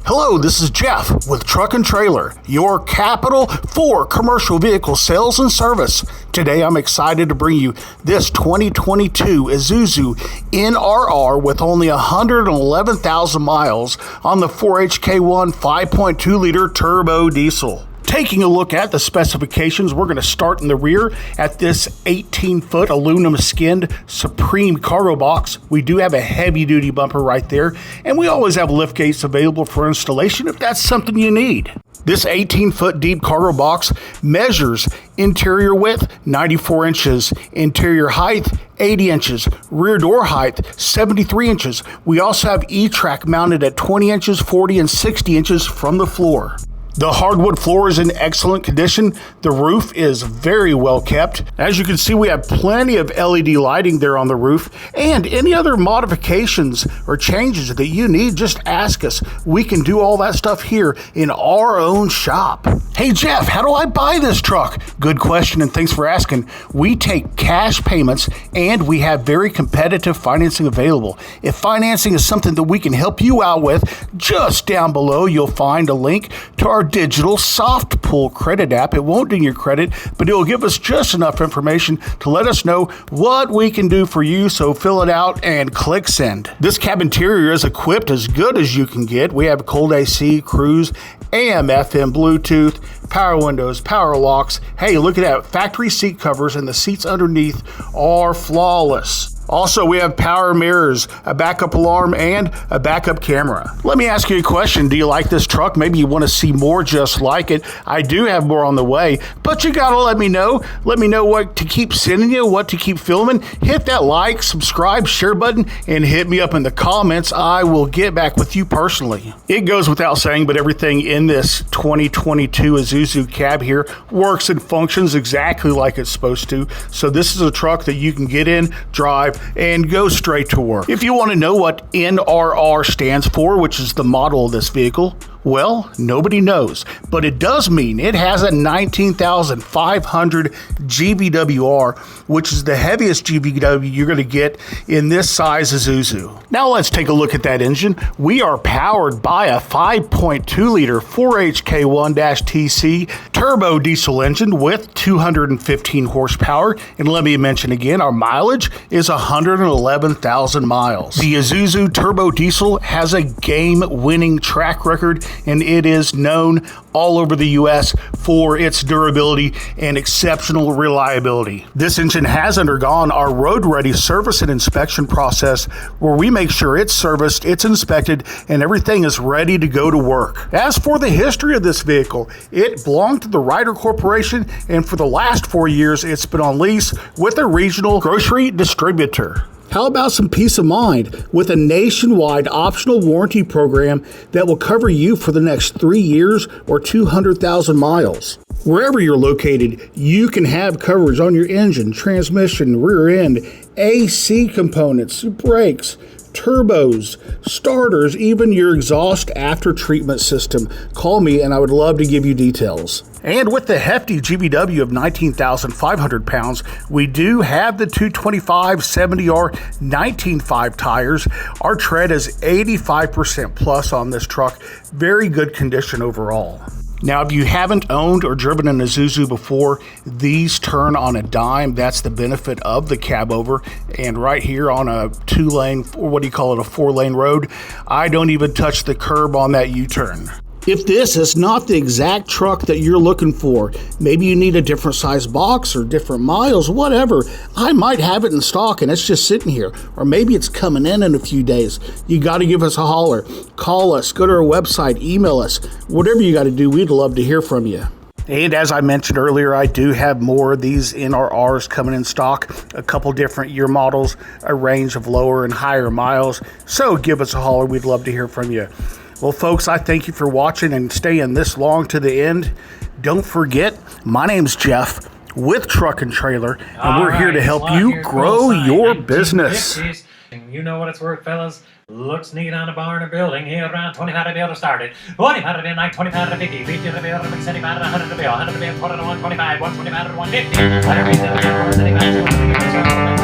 Hello, this is Jeff with Truck-n-Trailer, your capital for commercial vehicle sales and service. Today I'm excited to bring you this 2022 ISUZU NRR with only 111,000 miles on the 4HK1 5.2 liter turbo diesel. Taking a look at the specifications, we're going to start in the rear at this 18-foot aluminum skinned Supreme cargo box. We do have a heavy-duty bumper right there, and we always have lift gates available for installation if that's something you need. This 18-foot deep cargo box measures interior width 94 inches, interior height 80 inches, rear door height 73 inches. We also have E-Track mounted at 20 inches, 40, and 60 inches from the floor. The hardwood floor is in excellent condition. The roof is very well kept. As you can see, we have plenty of LED lighting there on the roof, and any other modifications or changes that you need, just ask us. We can do all that stuff here in our own shop. Hey Jeff, how do I buy this truck? Good question, and thanks for asking. We take cash payments and we have very competitive financing available. If financing is something that we can help you out with, just down below you'll find a link to our digital soft pull credit app. It won't ding your credit, but it will give us just enough information to let us know what we can do for you, so fill it out and click send. This cab interior is equipped as good as you can get. We have cold AC, cruise, AM, FM, Bluetooth, power windows, power locks. Hey, look at that. Factory seat covers, and the seats underneath are flawless. Also, we have power mirrors, a backup alarm, and a backup camera. Let me ask you a question. Do you like this truck? Maybe you want to see more just like it. I do have more on the way, but you gotta let me know. Let me know what to keep sending you, what to keep filming. Hit that like, subscribe, share button, and hit me up in the comments. I will get back with you personally. It goes without saying, but everything in this 2022 ISUZU cab here works and functions exactly like it's supposed to. So this is a truck that you can get in, drive, and go straight to work. If you want to know what NRR stands for, which is the model of this vehicle, well, nobody knows, but it does mean it has a 19,500 GVWR, which is the heaviest GVW you're going to get in this size ISUZU. Now let's take a look at that engine. We are powered by a 5.2 liter 4HK1-TC turbo diesel engine with 215 horsepower. And let me mention again, our mileage is 111,000 miles. The ISUZU turbo diesel has a game-winning track record, and it is known all over the U.S. for its durability and exceptional reliability. This engine has undergone our road-ready service and inspection process, where we make sure it's serviced, it's inspected, and everything is ready to go to work. As for the history of this vehicle, it belonged to the Ryder Corporation, and for the last 4 years, it's been on lease with a regional grocery distributor. How about some peace of mind with a nationwide optional warranty program that will cover you for the next 3 years or 200,000 miles? Wherever you're located, you can have coverage on your engine, transmission, rear end, AC components, brakes, turbos, starters, even your exhaust after treatment system. Call me and I would love to give you details. And with the hefty GVW of 19,500 pounds, we do have the 225 70R 19.5 tires. Our tread is 85% plus on this truck. Very good condition overall. Now, if you haven't owned or driven an ISUZU before, these turn on a dime. That's the benefit of the cab over. And right here on a 2-lane, or what do you call it, a 4-lane road, I don't even touch the curb on that U-turn. If this is not the exact truck that you're looking for, maybe you need a different size box or different miles, whatever, I might have it in stock and it's just sitting here. Or maybe it's coming in a few days. You got to give us a holler. Call us, go to our website, email us. Whatever you got to do, we'd love to hear from you. And as I mentioned earlier, I do have more of these NRRs coming in stock, a couple different year models, a range of lower and higher miles. So give us a holler. We'd love to hear from you. Well, folks, I thank you for watching and staying this long to the end. Don't forget, my name's Jeff with Truck-n-Trailer, and we're here to help you grow your business. You know what it's worth, fellas. Looks neat on a barn or building. Here around 25 to be able to start it. 25 to be like 25 to 50. 50 to be able to make 75 to 100 to be. 100 to be 125, 125 to 150. 150 to be 175 to 150.